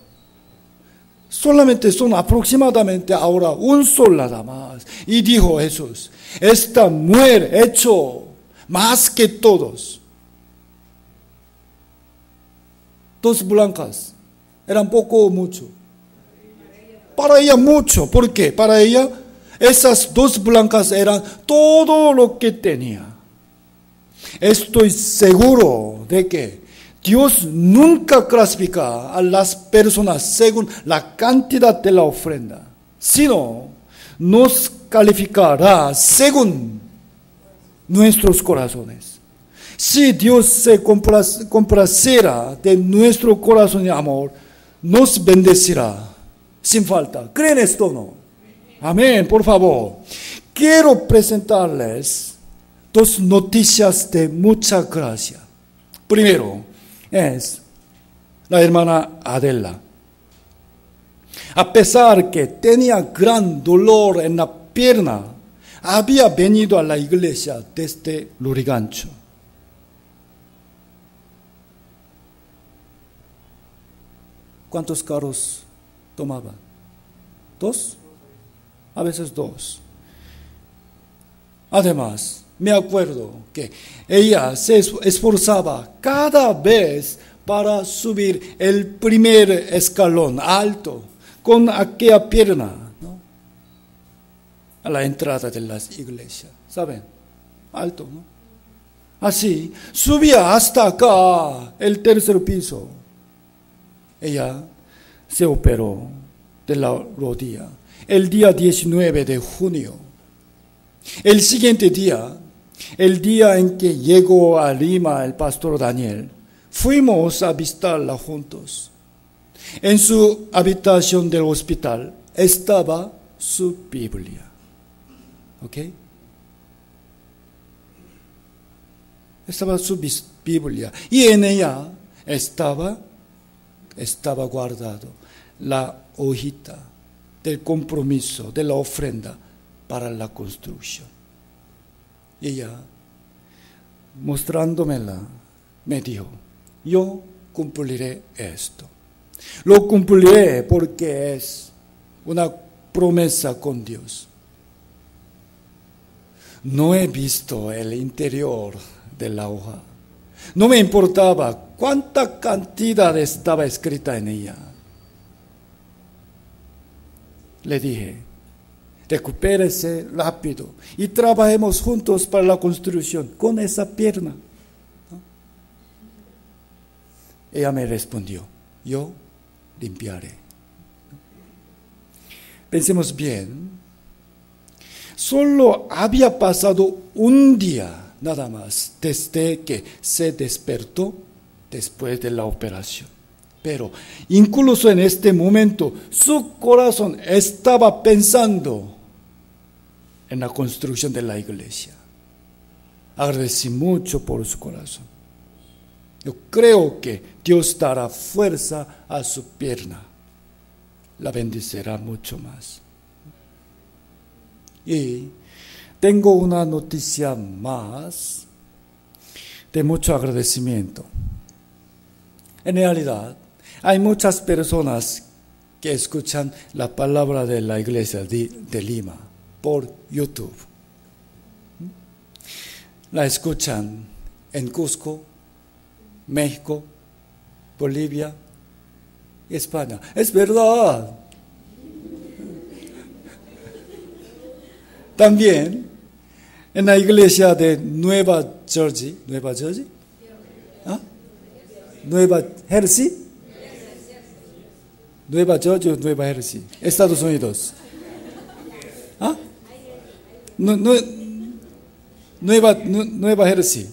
Solamente son aproximadamente ahora 1 sol nada más. Y dijo Jesús, esta mujer hecho más que todos. 2 blancas, ¿eran poco o mucho? Para ella mucho. ¿Por qué? Para ella esas 2 blancas eran todo lo que tenía. Estoy seguro de que Dios nunca clasifica a las personas según la cantidad de la ofrenda, sino nos calificará según nuestros corazones. Si Dios se complaciera de nuestro corazón y amor, nos bendecirá sin falta. ¿Creen esto o no? Amén, por favor. Quiero presentarles 2 noticias de mucha gracia. Primero, es la hermana Adela. A pesar que tenía gran dolor en la pierna, había venido a la iglesia desde Lurigancho. ¿Cuántos carros tomaba? 2, a veces 2. Además, me acuerdo que ella se esforzaba cada vez para subir el primer escalón alto con aquella pierna, ¿no? A la entrada de las iglesias, ¿saben? Alto, ¿no? Así, subía hasta acá, el tercer piso. Ella se operó de la rodilla el día 19 de junio. El siguiente día, el día en que llegó a Lima el pastor Daniel, fuimos a visitarla juntos. En su habitación del hospital estaba su Biblia. ¿Ok? Estaba su Biblia. Y en ella estaba estaba guardado la hojita del compromiso, de la ofrenda para la construcción. Y ella, mostrándomela, me dijo, yo cumpliré esto. Lo cumpliré porque es una promesa con Dios. No he visto el interior de la hoja. No me importaba cuánta cantidad estaba escrita en ella. Le dije, recupérese rápido y trabajemos juntos para la construcción con esa pierna. ¿No? Ella me respondió, yo limpiaré. Pensemos bien, solo había pasado un día nada más desde que se despertó después de la operación. Pero incluso en este momento su corazón estaba pensando en la construcción de la iglesia. Agradecí mucho por su corazón. Yo creo que Dios dará fuerza a su pierna. La bendecirá mucho más. Y tengo una noticia más de mucho agradecimiento. En realidad, hay muchas personas que escuchan la palabra de la iglesia de Lima por YouTube. La escuchan en Cusco, México, Bolivia y España. Es verdad. También en la iglesia de Nueva Jersey, ¿ah? Nueva Jersey, Nueva Jersey o Nueva Jersey, Estados Unidos. ¿Ah? Nueva Jersey,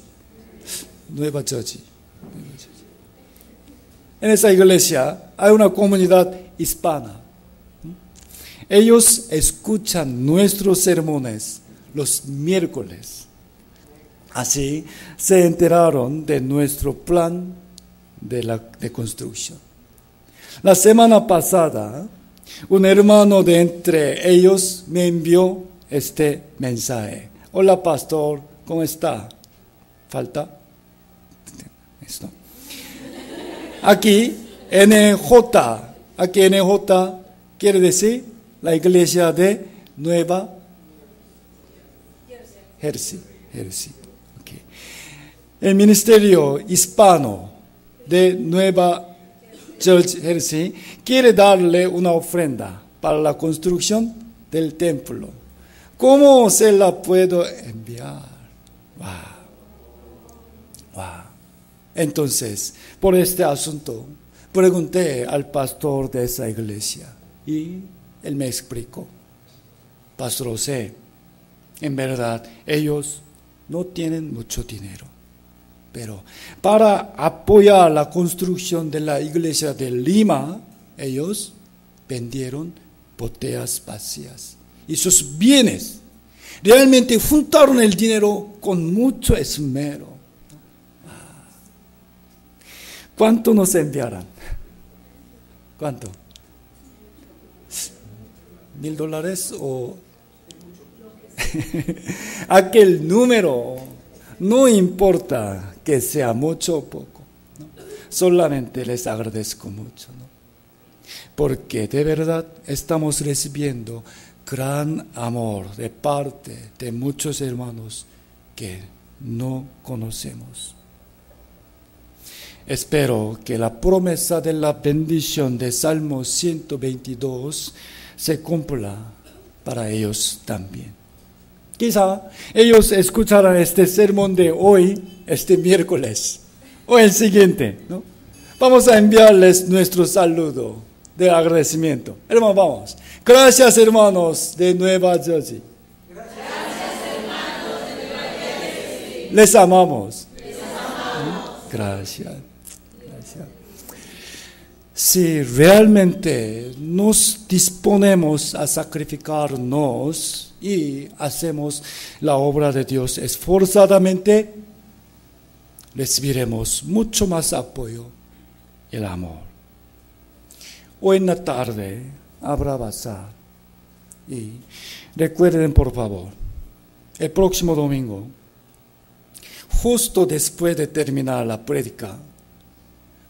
Nueva Jersey. En esa iglesia hay una comunidad hispana. Ellos escuchan nuestros sermones los miércoles. Así se enteraron de nuestro plan de construcción. La semana pasada, un hermano de entre ellos me envió este mensaje. Hola pastor, ¿cómo está? ¿Falta? Esto. Aquí NJ quiere decir la iglesia de Nueva Jersey. Okay. El ministerio hispano de Nueva Jersey quiere darle una ofrenda para la construcción del templo. ¿Cómo se la puedo enviar? Wow. Entonces, por este asunto, pregunté al pastor de esa iglesia y él me explicó. Pastor José, en verdad, ellos no tienen mucho dinero. Pero para apoyar la construcción de la iglesia de Lima, ellos vendieron botellas vacías. Y sus bienes realmente juntaron el dinero con mucho esmero. ¿Cuánto nos enviarán? ¿Cuánto? $1,000 o aquel número, no importa que sea mucho o poco, ¿no? Solamente les agradezco mucho, ¿no? Porque de verdad estamos recibiendo gran amor de parte de muchos hermanos que no conocemos. Espero que la promesa de la bendición de Salmo 122 se cumpla para ellos también. Quizá ellos escucharán este sermón de hoy, este miércoles, o el siguiente, ¿no? Vamos a enviarles nuestro saludo de agradecimiento. Hermanos, vamos. Gracias, hermanos de Nueva Jersey. Gracias, hermanos de Nueva Jersey. Les amamos. Les amamos. Gracias. Si realmente nos disponemos a sacrificarnos y hacemos la obra de Dios esforzadamente, recibiremos mucho más apoyo y el amor. Hoy en la tarde habrá bazar. Y recuerden, por favor, el próximo domingo, justo después de terminar la prédica,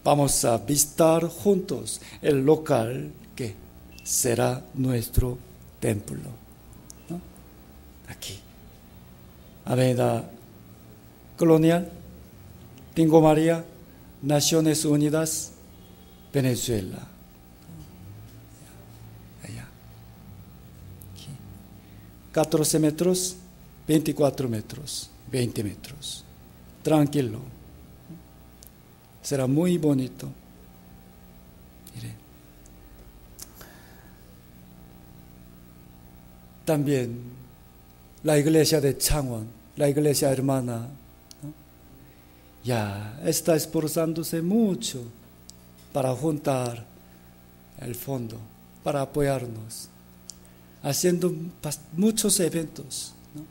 vamos a visitar juntos el local que será nuestro templo, ¿no? Aquí, Avenida Colonial, Tingo María, Naciones Unidas, Venezuela. Allá. Aquí. 14 metros, 24 metros, 20 metros. Tranquilo. Será muy bonito. Mire. También la iglesia de Changwon, la iglesia hermana, ¿no? Ya está esforzándose mucho para juntar el fondo, para apoyarnos, haciendo muchos eventos, ¿no?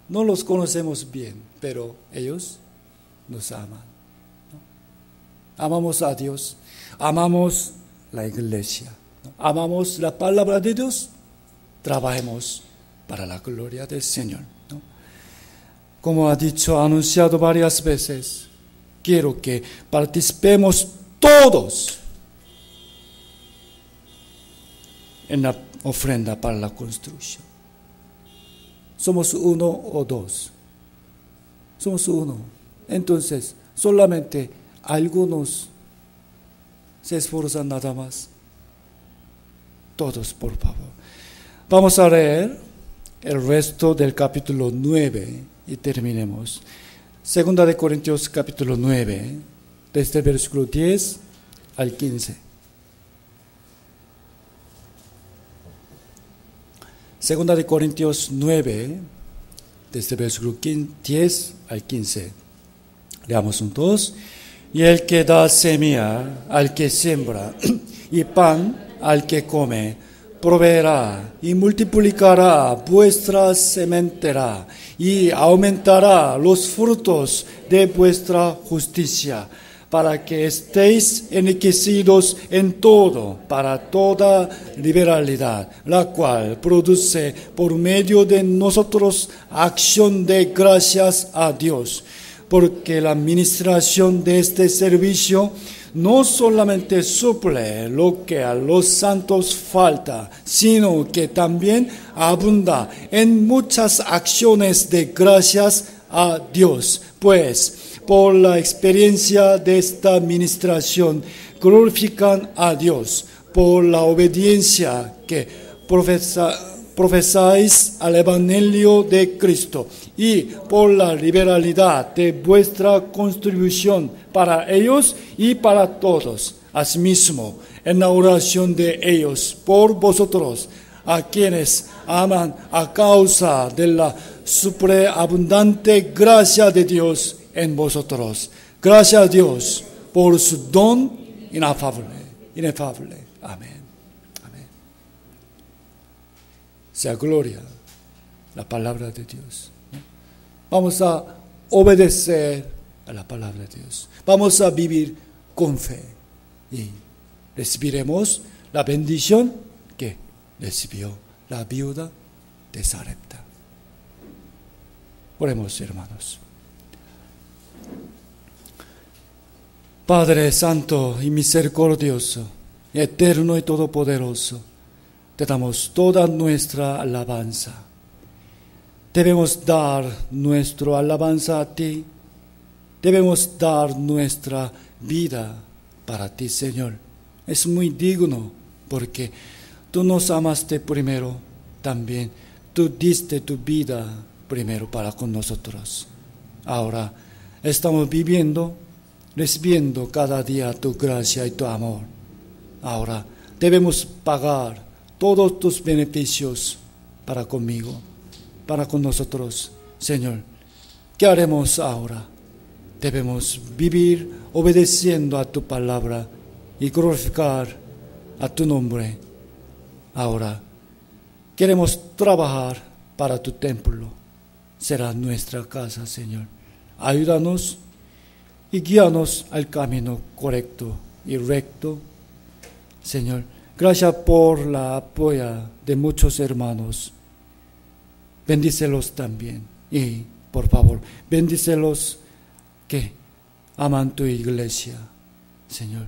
No los conocemos bien, pero ellos nos aman, ¿no? Amamos a Dios, amamos la iglesia, ¿no? Amamos la palabra de Dios, trabajemos para la gloria del Señor, ¿no? Como ha dicho, ha anunciado varias veces, quiero que participemos todos en la ofrenda para la construcción. Somos uno o dos. Somos uno. Entonces, solamente algunos se esfuerzan nada más. Todos, por favor. Vamos a leer el resto del capítulo 9 y terminemos. Segunda de Corintios capítulo 9, desde el versículo 10 al 15. Segunda de Corintios 9, desde el versículo 10 al 15. Leamos juntos. Y el que da semilla al que siembra y pan al que come, proveerá y multiplicará vuestra sementera y aumentará los frutos de vuestra justicia, para que estéis enriquecidos en todo, para toda liberalidad, la cual produce por medio de nosotros acción de gracias a Dios, porque la administración de este servicio no solamente suple lo que a los santos falta, sino que también abunda en muchas acciones de gracias a Dios, pues por la experiencia de esta administración glorifican a Dios por la obediencia que profesáis al Evangelio de Cristo y por la liberalidad de vuestra contribución para ellos y para todos. Asimismo, en la oración de ellos por vosotros, a quienes aman a causa de la superabundante gracia de Dios en vosotros. Gracias a Dios por su don inefable. Amén. Amén. Sea gloria la palabra de Dios. Vamos a obedecer a la palabra de Dios. Vamos a vivir con fe y recibiremos la bendición que recibió la viuda de Sarepta. Oremos, hermanos. Padre Santo y misericordioso, eterno y todopoderoso, te damos toda nuestra alabanza. Debemos dar nuestra alabanza a ti. Debemos dar nuestra vida para ti, Señor. Es muy digno porque tú nos amaste primero, también tú diste tu vida primero para con nosotros. Ahora estamos viviendo, recibiendo cada día tu gracia y tu amor. Ahora debemos pagar todos tus beneficios para conmigo, para con nosotros. Señor, ¿qué haremos ahora? Debemos vivir obedeciendo a tu palabra y glorificar a tu nombre. Ahora queremos trabajar para tu templo. Será nuestra casa, Señor. Ayúdanos y guíanos al camino correcto y recto Señor, gracias por la apoyo de muchos hermanos. Bendícelos también. Y, por favor, bendícelos que aman tu iglesia, Señor.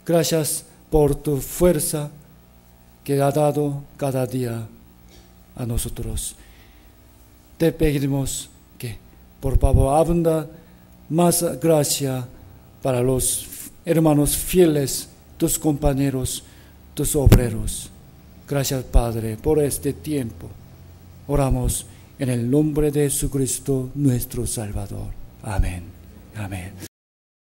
Gracias por tu fuerza que ha dado cada día a nosotros. Te pedimos que, por favor, abunda más gracia para los hermanos fieles, tus compañeros, tus obreros. Gracias, Padre, por este tiempo. Oramos en el nombre de Jesucristo, nuestro Salvador. Amén. Amén.